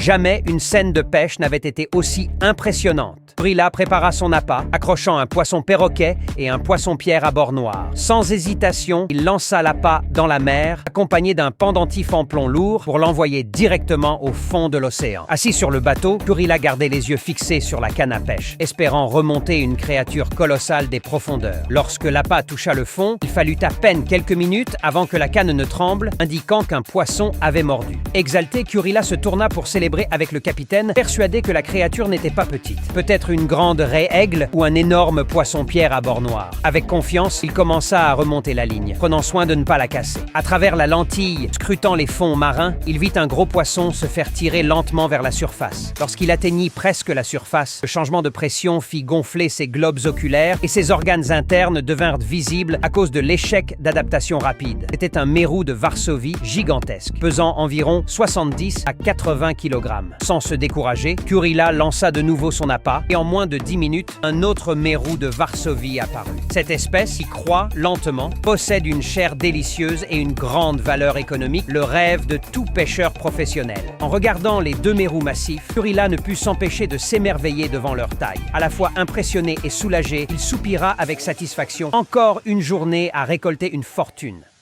Jamais une scène de pêche n'avait été aussi impressionnante. Kurila prépara son appât, accrochant un poisson perroquet et un poisson-pierre à bord noir. Sans hésitation, il lança l'appât dans la mer, accompagné d'un pendentif en plomb lourd pour l'envoyer directement au fond de l'océan. Assis sur le bateau, Kurila gardait les yeux fixés sur la canne à pêche, espérant remonter une créature colossale des profondeurs. Lorsque l'appât toucha le fond, il fallut à peine quelques minutes avant que la canne ne tremble, indiquant qu'un poisson avait mordu. Exalté, Kurila se tourna pour célébrer avec le capitaine, persuadé que la créature n'était pas petite. Peut-être une grande raie-aigle ou un énorme poisson-pierre à bord noir. Avec confiance, il commença à remonter la ligne, prenant soin de ne pas la casser. À travers la lentille, scrutant les fonds marins, il vit un gros poisson se faire tirer lentement vers la surface. Lorsqu'il atteignit presque la surface, le changement de pression fit gonfler ses globes oculaires et ses organes internes devinrent visibles à cause de l'échec d'adaptation rapide. C'était un mérou de Varsovie gigantesque, pesant environ 70 à 80 kg. Sans se décourager, Kurila lança de nouveau son appât et en moins de 10 minutes, un autre mérou de Varsovie apparut. Cette espèce y croît lentement, possède une chair délicieuse et une grande valeur économique, le rêve de tout pêcheur professionnel. En regardant les deux mérous massifs, Kurila ne put s'empêcher de s'émerveiller devant leur taille. À la fois impressionné et soulagé, il soupira avec satisfaction. Encore une journée à récolter une fortune.